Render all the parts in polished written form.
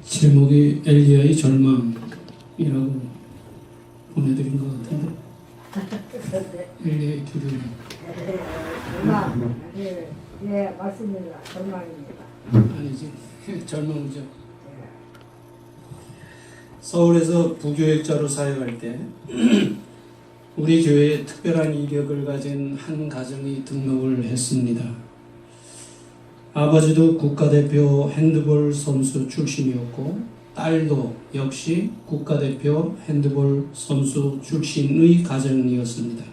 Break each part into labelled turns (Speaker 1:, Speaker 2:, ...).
Speaker 1: 제목이 엘리야의 절망이라고 보내드린 것 같은데 엘리야의 기도.
Speaker 2: 절망. 예, 맞습니다. 절망입니다.
Speaker 1: 아니지, 절망이죠. 서울에서 부교육자로 사역할 때 우리 교회에 특별한 이력을 가진 한 가정이 등록을 했습니다. 아버지도 국가대표 핸드볼 선수 출신이었고 딸도 역시 국가대표 핸드볼 선수 출신의 가정이었습니다.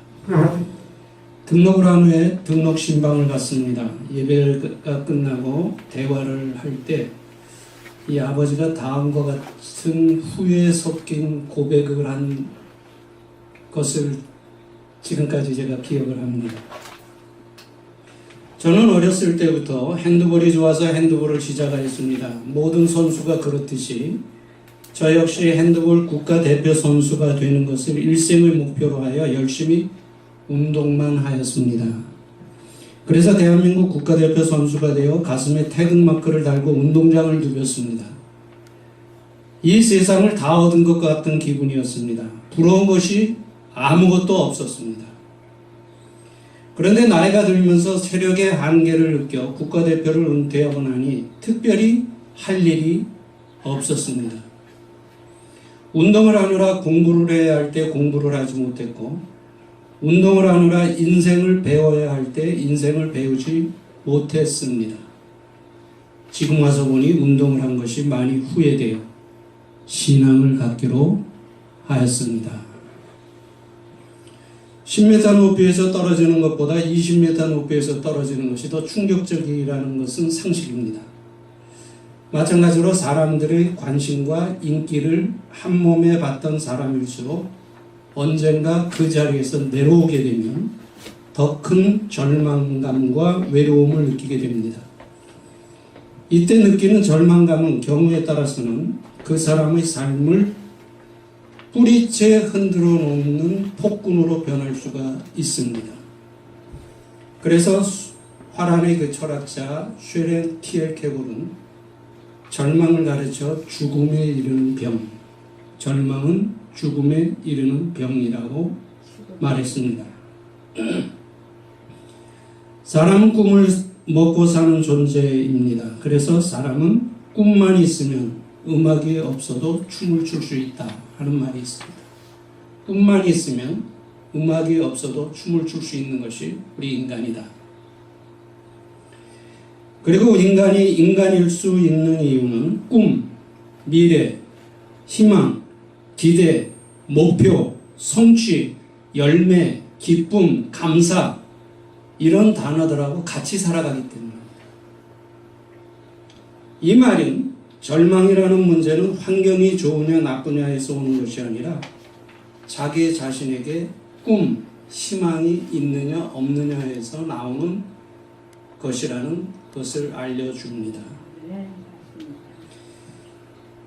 Speaker 1: 등록을 한 후에 등록 신방을 갔습니다. 예배가 끝나고 대화를 할 때 이 아버지가 다음과 같은 후에 섞인 고백을 한 것을 지금까지 제가 기억을 합니다. 저는 어렸을 때부터 핸드볼이 좋아서 핸드볼을 시작하였습니다. 모든 선수가 그렇듯이 저 역시 핸드볼 국가대표 선수가 되는 것을 일생을 목표로 하여 열심히 운동만 하였습니다. 그래서 대한민국 국가대표 선수가 되어 가슴에 태극마크를 달고 운동장을 누볐습니다. 이 세상을 다 얻은 것 같은 기분이었습니다. 부러운 것이 아무것도 없었습니다. 그런데 나이가 들면서 체력의 한계를 느껴 국가대표를 은퇴하고 나니 특별히 할 일이 없었습니다. 운동을 하느라 공부를 해야 할 때 공부를 하지 못했고 운동을 하느라 인생을 배워야 할 때 인생을 배우지 못했습니다. 지금 와서 보니 운동을 한 것이 많이 후회되어 신앙을 갖기로 하였습니다. 10m 높이에서 떨어지는 것보다 20m 높이에서 떨어지는 것이 더 충격적이라는 것은 상식입니다. 마찬가지로 사람들의 관심과 인기를 한 몸에 받던 사람일수록 언젠가 그 자리에서 내려오게 되면 더 큰 절망감과 외로움을 느끼게 됩니다. 이때 느끼는 절망감은 경우에 따라서는 그 사람의 삶을 뿌리채 흔들어 놓는 폭군으로 변할 수가 있습니다. 그래서 화란의 그 철학자 쉐렌 키엘케골은 절망을 가르쳐 죽음에 이르는 병, 절망은 죽음에 이르는 병이라고 말했습니다. 사람은 꿈을 먹고 사는 존재입니다. 그래서 사람은 꿈만 있으면 음악이 없어도 춤을 출 수 있다 하는 말이 있습니다. 꿈만 있으면 음악이 없어도 춤을 출 수 있는 것이 우리 인간이다. 그리고 인간이 인간일 수 있는 이유는 꿈, 미래, 희망, 기대, 목표, 성취, 열매, 기쁨, 감사 이런 단어들하고 같이 살아가기 때문입니다. 이 말은 절망이라는 문제는 환경이 좋으냐 나쁘냐에서 오는 것이 아니라 자기 자신에게 꿈, 희망이 있느냐 없느냐에서 나오는 것이라는 것을 알려줍니다.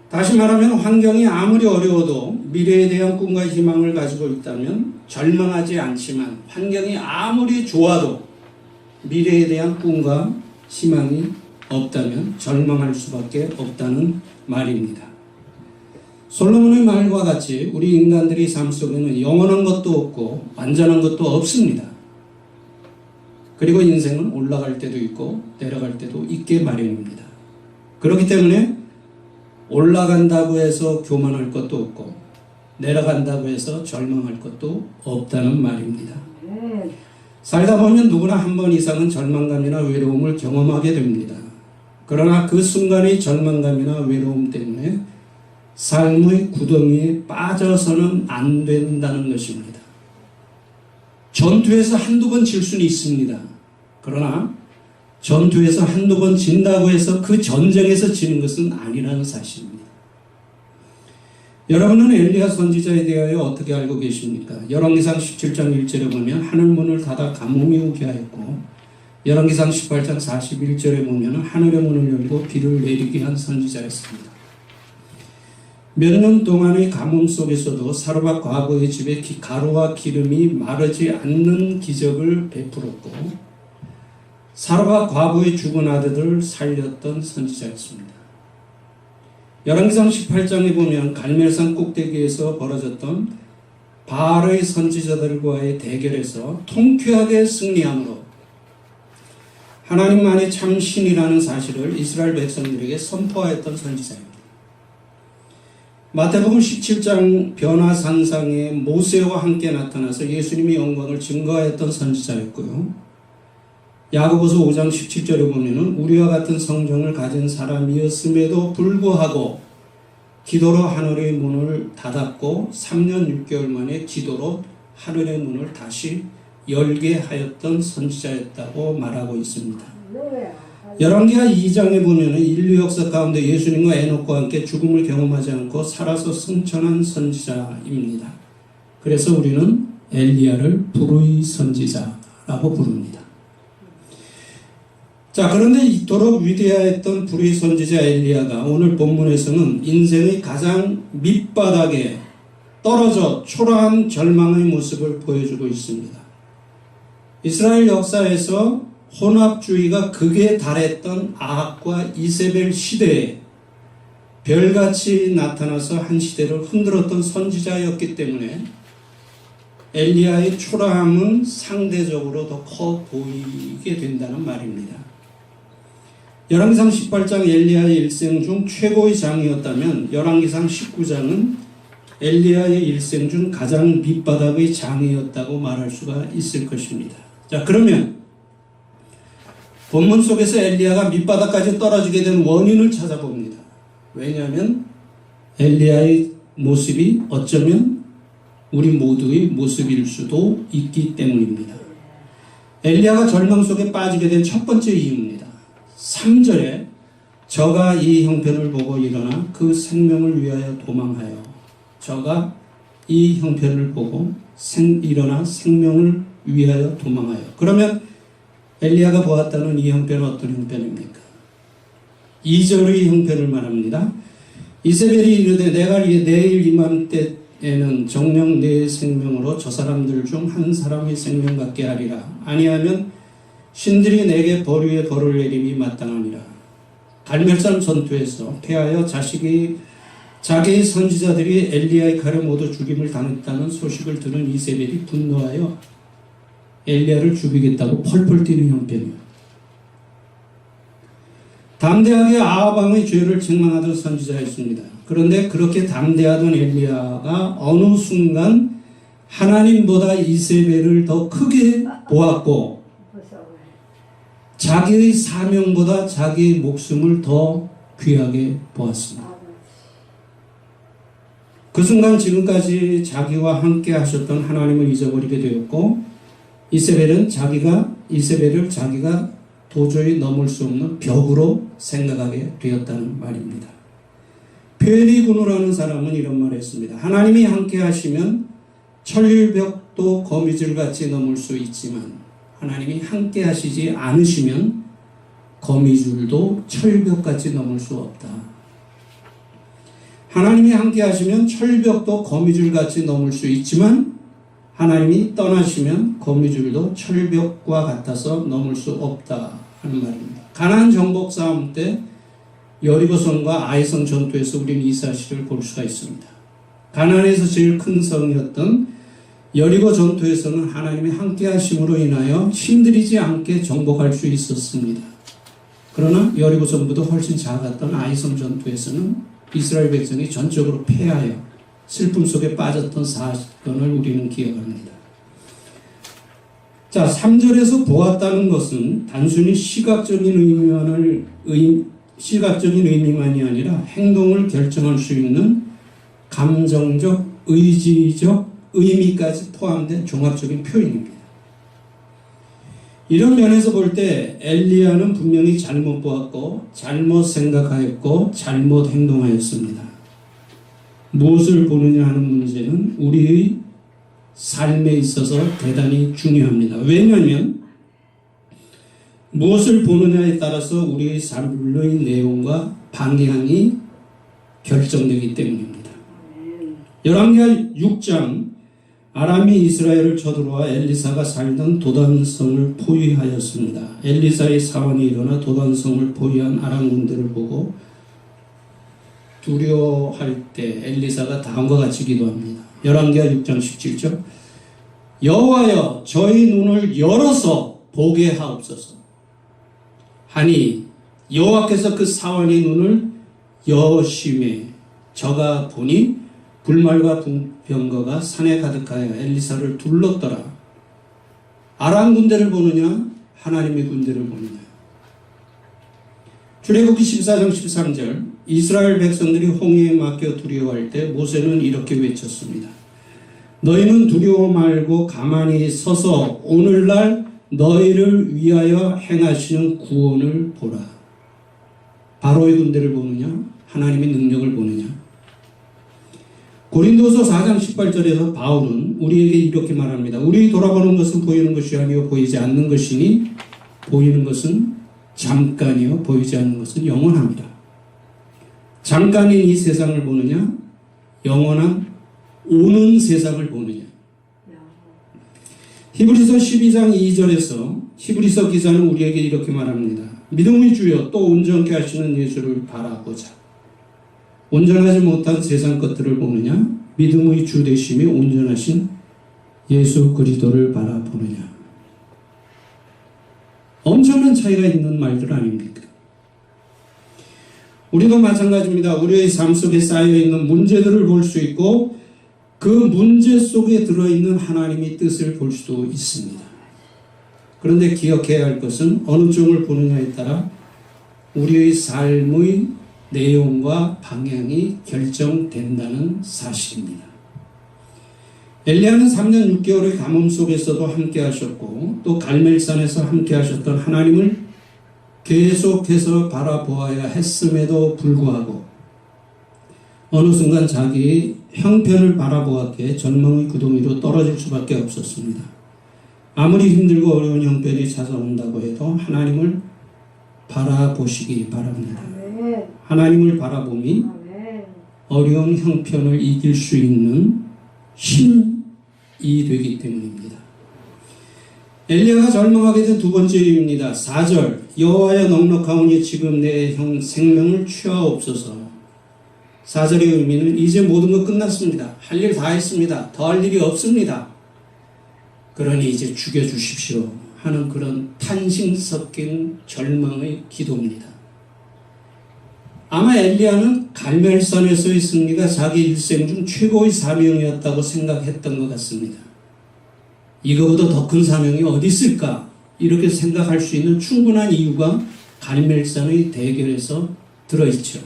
Speaker 1: 다시 말하면 환경이 아무리 어려워도 미래에 대한 꿈과 희망을 가지고 있다면 절망하지 않지만 환경이 아무리 좋아도 미래에 대한 꿈과 희망이 없다면 절망할 수밖에 없다는 말입니다. 솔로몬의 말과 같이 우리 인간들의 삶 속에는 영원한 것도 없고 완전한 것도 없습니다. 그리고 인생은 올라갈 때도 있고 내려갈 때도 있게 마련입니다. 그렇기 때문에 올라간다고 해서 교만할 것도 없고 내려간다고 해서 절망할 것도 없다는 말입니다. 살다 보면 누구나 한 번 이상은 절망감이나 외로움을 경험하게 됩니다. 그러나 그 순간의 절망감이나 외로움 때문에 삶의 구덩이에 빠져서는 안 된다는 것입니다. 전투에서 한두 번 질 수는 있습니다. 그러나 전투에서 한두 번 진다고 해서 그 전쟁에서 지는 것은 아니라는 사실입니다. 여러분은 엘리야 선지자에 대하여 어떻게 알고 계십니까? 열왕기상 17장 1절에 보면 하늘문을 닫아 가뭄이 오게 하였고 열왕기상 18장 41절에 보면 하늘의 문을 열고 비를 내리게 한 선지자였습니다. 몇 년 동안의 가뭄 속에서도 사르밧 과부의 집에 가루와 기름이 마르지 않는 기적을 베풀었고 사르밧 과부의 죽은 아들을 살렸던 선지자였습니다. 열왕기상 18장에 보면 갈멜산 꼭대기에서 벌어졌던 바알의 선지자들과의 대결에서 통쾌하게 승리함으로 하나님만이 참 신이라는 사실을 이스라엘 백성들에게 선포하였던 선지자입니다. 마태복음 17장 변화산상에 모세와 함께 나타나서 예수님의 영광을 증거하였던 선지자였고요. 야고보서 5장 17절에 보면은 우리와 같은 성정을 가진 사람이었음에도 불구하고 기도로 하늘의 문을 닫았고 3년 6개월 만에 기도로 하늘의 문을 다시 열게 하였던 선지자였다고 말하고 있습니다. 열왕기하 2장에 보면은 인류 역사 가운데 예수님과 에녹과 함께 죽음을 경험하지 않고 살아서 승천한 선지자입니다. 그래서 우리는 엘리야를 불의 선지자라고 부릅니다. 자, 그런데 이토록 위대했던 불의 선지자 엘리야가 오늘 본문에서는 인생의 가장 밑바닥에 떨어져 초라한 절망의 모습을 보여주고 있습니다. 이스라엘 역사에서 혼합주의가 극에 달했던 아합과 이세벨 시대에 별같이 나타나서 한 시대를 흔들었던 선지자였기 때문에 엘리야의 초라함은 상대적으로 더 커 보이게 된다는 말입니다. 열왕기상 18장 엘리야의 일생 중 최고의 장이었다면 열왕기상 19장은 엘리야의 일생 중 가장 밑바닥의 장이었다고 말할 수가 있을 것입니다. 자, 그러면 본문 속에서 엘리야가 밑바닥까지 떨어지게 된 원인을 찾아봅니다. 왜냐하면 엘리야의 모습이 어쩌면 우리 모두의 모습일 수도 있기 때문입니다. 엘리야가 절망 속에 빠지게 된 첫 번째 이유입니다. 3절에 저가 이 형편을 보고 일어나 그 생명을 위하여 도망하여 저가 이 형편을 보고 일어나 생명을 위하여 도망하여. 그러면 엘리야가 보았다는 이 형편은 어떤 형편입니까? 2절의 형편을 말합니다. 이세벨이 이르되 내가 내일 이맘때에는 정녕 내 생명으로 저 사람들 중 한 사람의 생명 같게 하리라. 아니하면 신들이 내게 벌 위에 벌을 내림이 마땅하니라. 갈멜산 전투에서 패하여 자기의 선지자들이 엘리야의 칼에 모두 죽임을 당했다는 소식을 들은 이세벨이 분노하여 엘리야를 죽이겠다고 펄펄 뛰는 형편이에요. 담대하게 아합 왕의 죄를 책망하던 선지자였습니다. 그런데 그렇게 담대하던 엘리야가 어느 순간 하나님보다 이세벨을 더 크게 보았고 자기의 사명보다 자기의 목숨을 더 귀하게 보았습니다. 그 순간 지금까지 자기와 함께 하셨던 하나님을 잊어버리게 되었고 이세벨을 자기가 도저히 넘을 수 없는 벽으로 생각하게 되었다는 말입니다. 페리군우라는 사람은 이런 말을 했습니다. 하나님이 함께 하시면 철벽도 거미줄같이 넘을 수 있지만 하나님이 함께 하시지 않으시면 거미줄도 철벽같이 넘을 수 없다. 하나님이 함께 하시면 철벽도 거미줄같이 넘을 수 있지만 하나님이 떠나시면 거미줄도 철벽과 같아서 넘을 수 없다 하는 말입니다. 가나안 정복 싸움 때 여리고성과 아이성 전투에서 우리는 이 사실을 볼 수가 있습니다. 가나안에서 제일 큰 성이었던 여리고 전투에서는 하나님이 함께 하심으로 인하여 힘들이지 않게 정복할 수 있었습니다. 그러나 여리고 전보다 훨씬 작았던 아이성 전투에서는 이스라엘 백성이 전적으로 패하여 슬픔 속에 빠졌던 사건을 우리는 기억합니다. 자, 3절에서 보았다는 것은 단순히 시각적인 의미만이 아니라 행동을 결정할 수 있는 감정적, 의지적 의미까지 포함된 종합적인 표현입니다. 이런 면에서 볼 때 엘리야는 분명히 잘못 보았고 잘못 생각하였고 잘못 행동하였습니다. 무엇을 보느냐 하는 문제는 우리의 삶에 있어서 대단히 중요합니다. 왜냐하면 무엇을 보느냐에 따라서 우리의 삶의 내용과 방향이 결정되기 때문입니다. 열왕기하 6장 아람이 이스라엘을 쳐들어와 엘리사가 살던 도단성을 포위하였습니다. 엘리사의 사원이 일어나 도단성을 포위한 아람 군대를 보고 두려워할 때 엘리사가 다음과 같이 기도합니다. 열왕기하 6장 17절 여호와여 저희 눈을 열어서 보게 하옵소서 하니 여호와께서 그 사원의 눈을 여심해 저가 보니 불말과 병거가 산에 가득하여 엘리사를 둘렀더라. 아람 군대를 보느냐 하나님의 군대를 보느냐. 출애굽기 14장 13절 이스라엘 백성들이 홍해에 막혀 두려워할 때 모세는 이렇게 외쳤습니다. 너희는 두려워 말고 가만히 서서 오늘날 너희를 위하여 행하시는 구원을 보라. 바로의 군대를 보느냐 하나님의 능력을 보느냐. 고린도서 4장 18절에서 바울은 우리에게 이렇게 말합니다. 우리 돌아보는 것은 보이는 것이 아니요 보이지 않는 것이니 보이는 것은 잠깐이요 보이지 않는 것은 영원합니다. 잠깐인 이 세상을 보느냐 영원한 오는 세상을 보느냐. 히브리서 12장 2절에서 히브리서 기자는 우리에게 이렇게 말합니다. 믿음의 주여 또 온전케 하시는 예수를 바라보자. 온전하지 못한 세상 것들을 보느냐 믿음의 주 되심이 온전하신 예수 그리스도를 바라보느냐. 엄청난 차이가 있는 말들 아닙니까? 우리도 마찬가지입니다. 우리의 삶 속에 쌓여있는 문제들을 볼 수 있고 그 문제 속에 들어있는 하나님의 뜻을 볼 수도 있습니다. 그런데 기억해야 할 것은 어느 쪽을 보느냐에 따라 우리의 삶의 내용과 방향이 결정된다는 사실입니다. 엘리야는 3년 6개월의 가뭄 속에서도 함께 하셨고 또 갈멜산에서 함께 하셨던 하나님을 계속해서 바라보아야 했음에도 불구하고 어느 순간 자기 형편을 바라보았기에 절망의 구덩이로 떨어질 수밖에 없었습니다. 아무리 힘들고 어려운 형편이 찾아온다고 해도 하나님을 바라보시기 바랍니다. 하나님을 바라봄이 어려운 형편을 이길 수 있는 힘이 되기 때문입니다. 엘리야가 절망하게 된 두 번째 이유입니다. 4절 여호와여 넉넉하오니 지금 내 생명을 취하옵소서. 4절의 의미는 이제 모든 것 끝났습니다. 할 일 다 했습니다. 더 할 일이 없습니다. 그러니 이제 죽여주십시오 하는 그런 탄식 섞인 절망의 기도입니다. 아마 엘리야는 갈멜산에서의 승리가 자기 일생 중 최고의 사명이었다고 생각했던 것 같습니다. 이거보다 더 큰 사명이 어디 있을까? 이렇게 생각할 수 있는 충분한 이유가 갈멜산의 대결에서 들어있죠.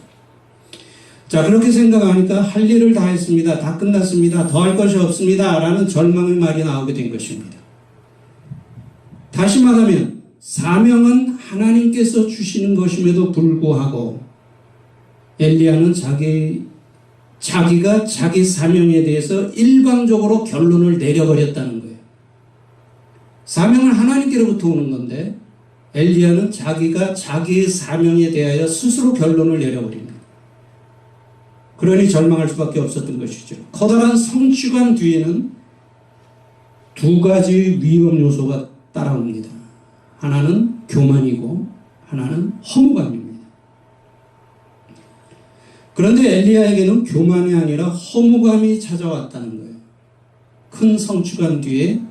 Speaker 1: 자, 그렇게 생각하니까 할 일을 다 했습니다. 다 끝났습니다. 더 할 것이 없습니다. 라는 절망의 말이 나오게 된 것입니다. 다시 말하면 사명은 하나님께서 주시는 것임에도 불구하고 엘리야는 자기가 자기 사명에 대해서 일방적으로 결론을 내려버렸다는 거예요. 사명은 하나님께로부터 오는 건데 엘리야는 자기가 자기의 사명에 대하여 스스로 결론을 내려버립니다. 그러니 절망할 수밖에 없었던 것이죠. 커다란 성취관 뒤에는 두 가지 위험 요소가 따라옵니다. 하나는 교만이고 하나는 허무감입니다. 그런데 엘리야에게는 교만이 아니라 허무감이 찾아왔다는 거예요. 큰 성취관 뒤에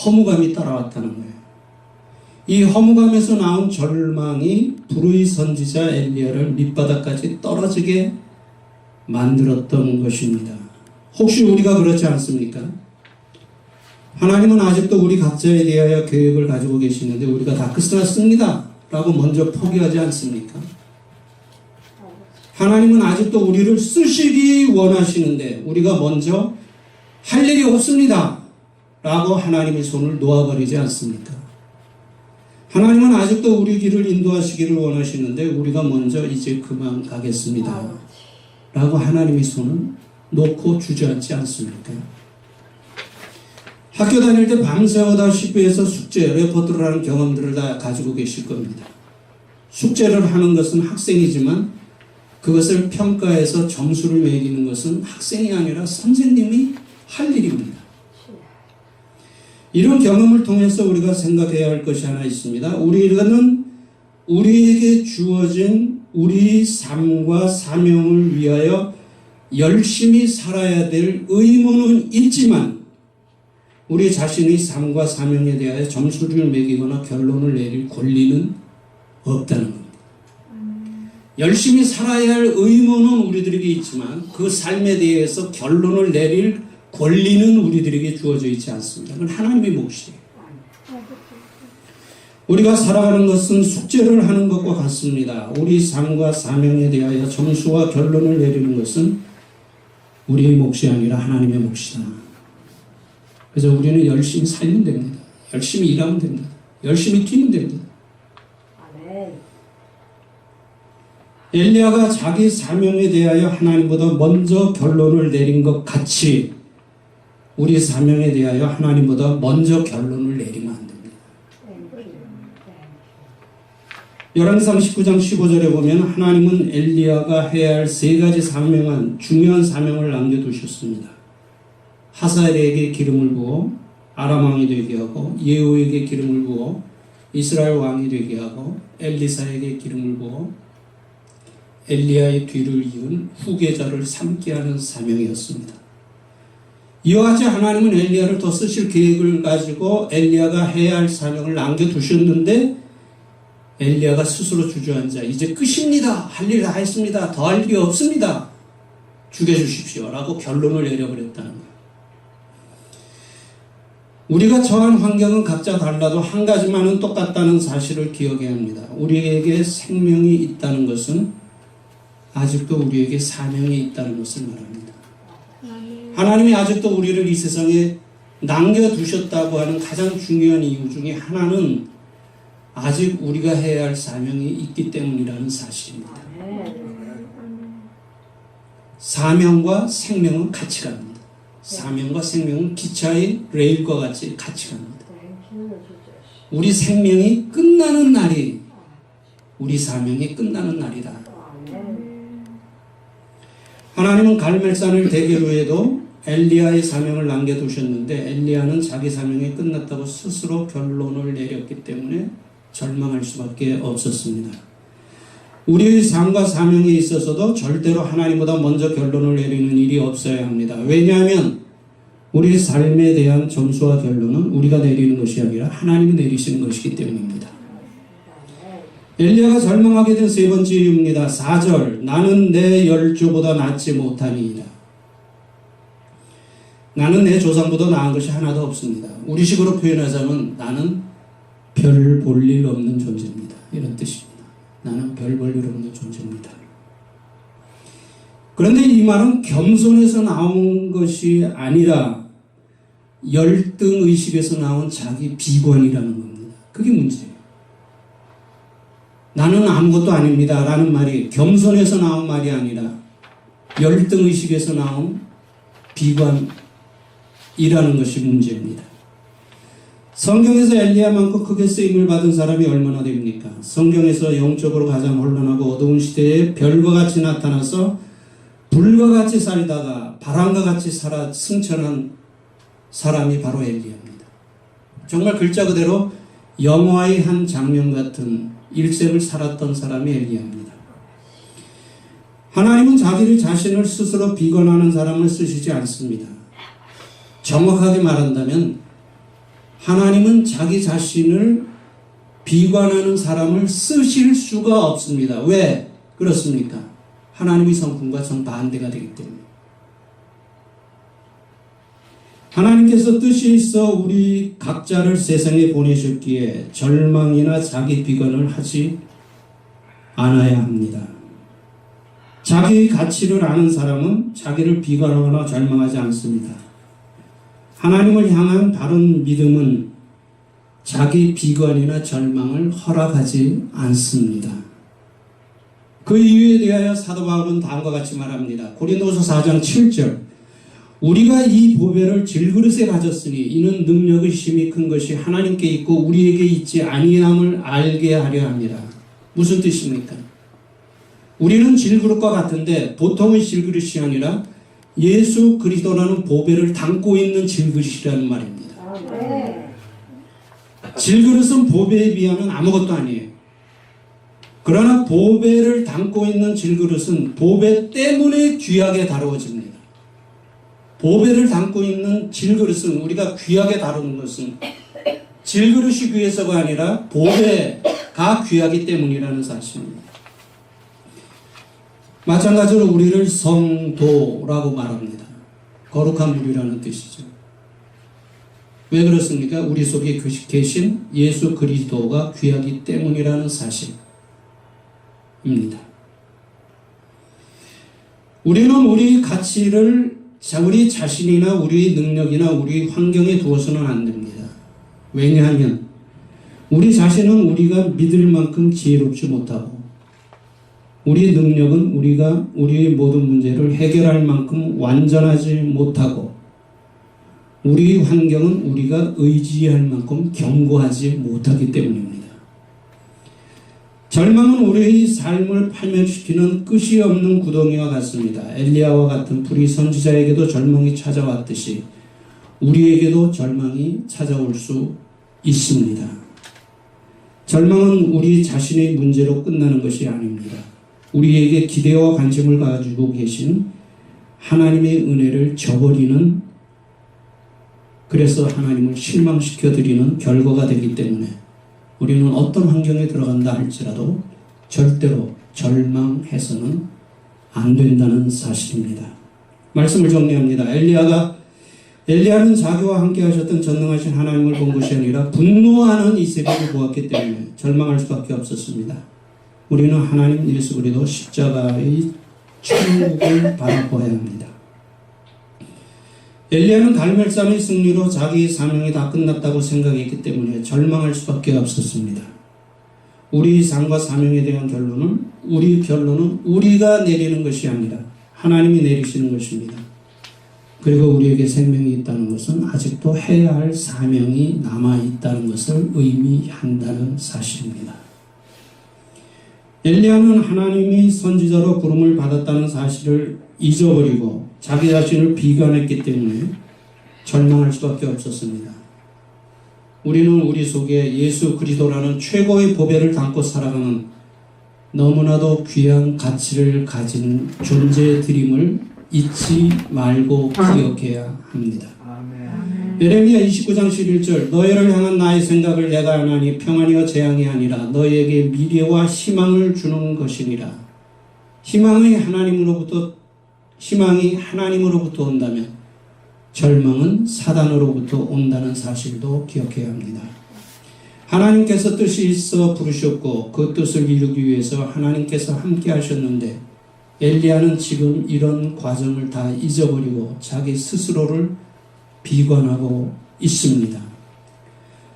Speaker 1: 허무감이 따라왔다는 거예요. 이 허무감에서 나온 절망이 불의 선지자 엘리야를 밑바닥까지 떨어지게 만들었던 것입니다. 혹시 우리가 그렇지 않습니까? 하나님은 아직도 우리 각자에 대하여 계획을 가지고 계시는데 우리가 다 끝났습니다 라고 먼저 포기하지 않습니까? 하나님은 아직도 우리를 쓰시기 원하시는데 우리가 먼저 할 일이 없습니다 라고 하나님의 손을 놓아버리지 않습니까? 하나님은 아직도 우리 길을 인도하시기를 원하시는데 우리가 먼저 이제 그만 가겠습니다 라고 하나님의 손을 놓고 주저앉지 않습니까? 학교 다닐 때 밤새워다 시부에서 숙제, 레포트를 하는 경험들을 다 가지고 계실 겁니다. 숙제를 하는 것은 학생이지만 그것을 평가해서 점수를 매기는 것은 학생이 아니라 선생님이 할 일입니다. 이런 경험을 통해서 우리가 생각해야 할 것이 하나 있습니다. 우리는 우리에게 주어진 우리 삶과 사명을 위하여 열심히 살아야 될 의무는 있지만 우리 자신의 삶과 사명에 대하여 점수를 매기거나 결론을 내릴 권리는 없다는 겁니다. 열심히 살아야 할 의무는 우리들에게 있지만 그 삶에 대해서 결론을 내릴 권리는 우리들에게 주어져 있지 않습니다. 그건 하나님의 몫이에요. 우리가 살아가는 것은 숙제를 하는 것과 같습니다. 우리 삶과 사명에 대하여 점수와 결론을 내리는 것은 우리의 몫이 아니라 하나님의 몫이다. 그래서 우리는 열심히 살면 됩니다. 열심히 일하면 됩니다. 열심히 뛰면 됩니다.
Speaker 2: 아멘.
Speaker 1: 엘리야가 자기 사명에 대하여 하나님보다 먼저 결론을 내린 것 같이 우리 사명에 대하여 하나님보다 먼저 결론을 내리면 안 됩니다. 열왕기상 19장 15절에 보면 하나님은 엘리야가 해야 할 세 가지 중요한 사명을 남겨두셨습니다. 하사엘에게 기름을 부어 아람 왕이 되게 하고 예후에게 기름을 부어 이스라엘 왕이 되게 하고 엘리사에게 기름을 부어 엘리야의 뒤를 이은 후계자를 삼게 하는 사명이었습니다. 이와 같이 하나님은 엘리야를 더 쓰실 계획을 가지고 엘리야가 해야 할 사명을 남겨두셨는데 엘리야가 스스로 주저앉아 이제 끝입니다. 할 일 다 했습니다. 더 할 일이 없습니다. 죽여주십시오. 라고 결론을 내려버렸다는 거예요. 우리가 처한 환경은 각자 달라도 한 가지만은 똑같다는 사실을 기억해야 합니다. 우리에게 생명이 있다는 것은 아직도 우리에게 사명이 있다는 것을 말합니다. 하나님이 아직도 우리를 이 세상에 남겨두셨다고 하는 가장 중요한 이유 중에 하나는 아직 우리가 해야 할 사명이 있기 때문이라는 사실입니다. 사명과 생명은 같이 갑니다. 사명과 생명은 기차의 레일과 같이 갑니다. 우리 생명이 끝나는 날이 우리 사명이 끝나는 날이다. 하나님은 갈멜산을 대계로에도 엘리야의 사명을 남겨두셨는데 엘리야는 자기 사명이 끝났다고 스스로 결론을 내렸기 때문에 절망할 수밖에 없었습니다. 우리의 삶과 사명에 있어서도 절대로 하나님보다 먼저 결론을 내리는 일이 없어야 합니다. 왜냐하면 우리 삶에 대한 점수와 결론은 우리가 내리는 것이 아니라 하나님이 내리시는 것이기 때문입니다. 엘리야가 절망하게 된 세 번째 이유입니다. 4절 나는 내 열조보다 낫지 못하니이다. 나는 내 조상보다 나은 것이 하나도 없습니다. 우리식으로 표현하자면 나는 별 볼 일 없는 존재입니다. 이런 뜻입니다. 나는 별 볼 일 없는 존재입니다. 그런데 이 말은 겸손에서 나온 것이 아니라 열등의식에서 나온 자기 비관이라는 겁니다. 그게 문제예요. 나는 아무것도 아닙니다 라는 말이 겸손에서 나온 말이 아니라 열등의식에서 나온 비관이라는 것이 문제입니다. 성경에서 엘리야만큼 크게 쓰임을 받은 사람이 얼마나 됩니까? 성경에서 영적으로 가장 혼란하고 어두운 시대에 별과 같이 나타나서 불과 같이 살다가 바람과 같이 살아 승천한 사람이 바로 엘리야입니다. 정말 글자 그대로 영화의 한 장면 같은 일생을 살았던 사람이 엘리야입니다. 하나님은 자기를 자신을 스스로 비관하는 사람을 쓰시지 않습니다. 정확하게 말한다면 하나님은 자기 자신을 비관하는 사람을 쓰실 수가 없습니다. 왜 그렇습니까? 하나님의 성품과 정반대가 되기 때문에. 하나님께서 뜻이 있어 우리 각자를 세상에 보내셨기에 절망이나 자기 비관을 하지 않아야 합니다. 자기의 가치를 아는 사람은 자기를 비관하거나 절망하지 않습니다. 하나님을 향한 바른 믿음은 자기 비관이나 절망을 허락하지 않습니다. 그 이유에 대하여 사도 바울은 다음과 같이 말합니다. 고린도서 4장 7절 우리가 이 보배를 질그릇에 가졌으니 이는 능력의 힘이 큰 것이 하나님께 있고 우리에게 있지 아니함을 알게 하려 합니다. 무슨 뜻입니까? 우리는 질그릇과 같은데 보통의 질그릇이 아니라 예수 그리스도라는 보배를 담고 있는 질그릇이라는 말입니다. 질그릇은 보배에 비하면 아무것도 아니에요. 그러나 보배를 담고 있는 질그릇은 보배 때문에 귀하게 다루어집니다. 보배를 담고 있는 질그릇은 우리가 귀하게 다루는 것은 질그릇이 귀해서가 아니라 보배가 귀하기 때문이라는 사실입니다. 마찬가지로 우리를 성도라고 말합니다. 거룩한 무리라는 뜻이죠. 왜 그렇습니까? 우리 속에 계신 예수 그리스도가 귀하기 때문이라는 사실입니다. 우리는 우리 가치를 우리 자신이나 우리 능력이나 우리 환경에 두어서는 안 됩니다. 왜냐하면 우리 자신은 우리가 믿을 만큼 지혜롭지 못하고 우리 능력은 우리가 우리의 모든 문제를 해결할 만큼 완전하지 못하고 우리 환경은 우리가 의지할 만큼 견고하지 못하기 때문입니다. 절망은 우리의 삶을 파멸시키는 끝이 없는 구덩이와 같습니다. 엘리야와 같은 불의 선지자에게도 절망이 찾아왔듯이 우리에게도 절망이 찾아올 수 있습니다. 절망은 우리 자신의 문제로 끝나는 것이 아닙니다. 우리에게 기대와 관심을 가지고 계신 하나님의 은혜를 저버리는, 그래서 하나님을 실망시켜드리는 결과가 되기 때문에 우리는 어떤 환경에 들어간다 할지라도 절대로 절망해서는 안 된다는 사실입니다. 말씀을 정리합니다. 엘리야는 자기와 함께 하셨던 전능하신 하나님을 본 것이 아니라 분노하는 이세벨을 보았기 때문에 절망할 수밖에 없었습니다. 우리는 하나님 예수 그리스도 십자가의 천국을 바라보아야 합니다. 엘리야는 갈멜산의 승리로 자기 사명이 다 끝났다고 생각했기 때문에 절망할 수밖에 없었습니다. 우리 삶과 사명에 대한 결론은 우리가 내리는 것이 아니라 하나님이 내리시는 것입니다. 그리고 우리에게 생명이 있다는 것은 아직도 해야 할 사명이 남아있다는 것을 의미한다는 사실입니다. 엘리야는 하나님이 선지자로 부름을 받았다는 사실을 잊어버리고 자기 자신을 비관했기 때문에 절망할 수밖에 없었습니다. 우리는 우리 속에 예수 그리스도라는 최고의 보배를 담고 살아가는 너무나도 귀한 가치를 가진 존재들임을 잊지 말고 기억해야 합니다. 예레미야 29장 11절 너희를 향한 나의 생각을 내가 아나니 평안이요 재앙이 아니라 너희에게 미래와 희망을 주는 것이니라. 희망이 하나님으로부터 온다면 절망은 사단으로부터 온다는 사실도 기억해야 합니다. 하나님께서 뜻이 있어 부르셨고 그 뜻을 이루기 위해서 하나님께서 함께 하셨는데 엘리야는 지금 이런 과정을 다 잊어버리고 자기 스스로를 비관하고 있습니다.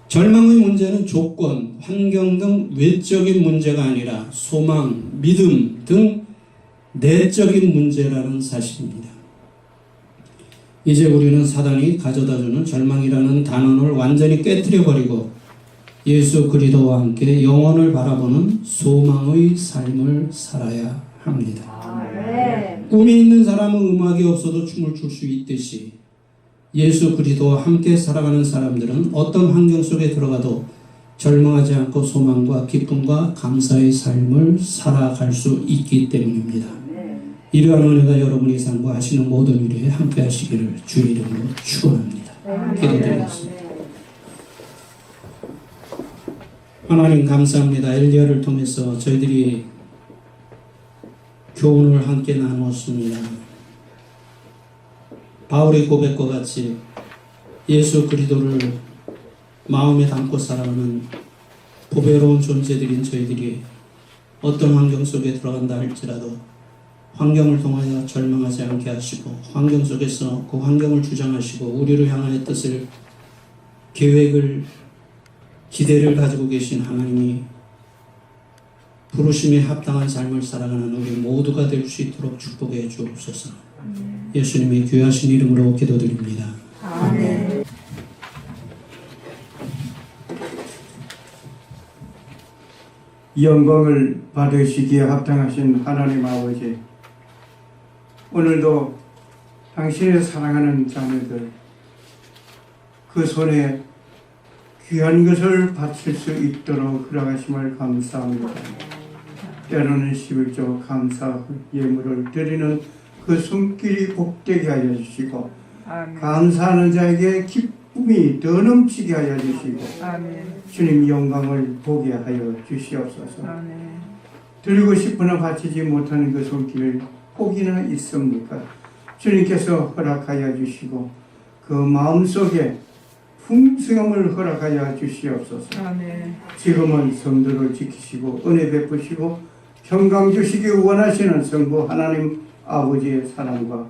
Speaker 1: 절망의 문제는 조건, 환경 등 외적인 문제가 아니라 소망, 믿음 등 내적인 문제라는 사실입니다. 이제 우리는 사단이 가져다주는 절망이라는 단언을 완전히 깨뜨려버리고 예수 그리스도와 함께 영원을 바라보는 소망의 삶을 살아야 합니다. 꿈이 있는 사람은 음악이 없어도 춤을 출 수 있듯이 예수 그리스도와 함께 살아가는 사람들은 어떤 환경 속에 들어가도 절망하지 않고 소망과 기쁨과 감사의 삶을 살아갈 수 있기 때문입니다. 이러한 은혜가 여러분의 삶과 하시는 모든 일에 함께 하시기를 주의 이름으로 축원합니다. 기도드리겠습니다. 하나님 감사합니다. 엘리야를 통해서 저희들이 교훈을 함께 나누었습니다. 바울의 고백과 같이 예수 그리스도를 마음에 담고 살아가는 보배로운 존재들인 저희들이 어떤 환경 속에 들어간다 할지라도 환경을 통하여 절망하지 않게 하시고 환경 속에서 그 환경을 주장하시고 우리를 향하여 뜻을, 계획을, 기대를 가지고 계신 하나님이 부르심에 합당한 삶을 살아가는 우리 모두가 될 수 있도록 축복해 주옵소서. 예수님의 귀하신 이름으로 기도드립니다.
Speaker 2: 아멘.
Speaker 3: 영광을 받으시기에 합당하신 하나님 아버지, 오늘도 당신의 사랑하는 자녀들 그 손에 귀한 것을 바칠 수 있도록 허락하심을 감사합니다. 때로는 11조 감사 예물을 드리는 그 손길이 복되게 하여 주시고
Speaker 4: 아멘.
Speaker 3: 감사하는 자에게 기쁨이 더 넘치게 하여 주시고
Speaker 4: 아멘.
Speaker 3: 주님 영광을 보게 하여 주시옵소서.
Speaker 4: 아멘.
Speaker 3: 드리고 싶으나 바치지 못하는 그 손길을 혹이나 있습니까? 주님께서 허락하여 주시고 그 마음속에 풍성함을 허락하여 주시옵소서.
Speaker 4: 아멘.
Speaker 3: 지금은 성도를 지키시고 은혜 베푸시고 평강 주시기 원하시는 성부 하나님 아버지의 사랑과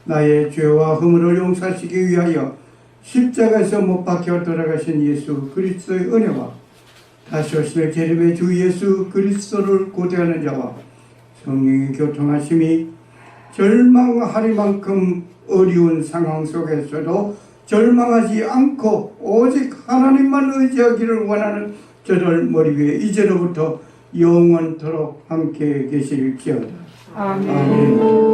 Speaker 3: 나의 죄와 허물을 용서하시기 위하여 십자가에서 못 박혀 돌아가신 예수 그리스도의 은혜와 다시 오실 재림의 주 예수 그리스도를 고대하는 자와 성령의 교통하심이 절망하리만큼 어려운 상황 속에서도 절망하지 않고 오직 하나님만 의지하기를 원하는 저들 머리 위에 이제로부터 영원토록 함께 계실지어다.
Speaker 4: 아멘.
Speaker 3: 아멘.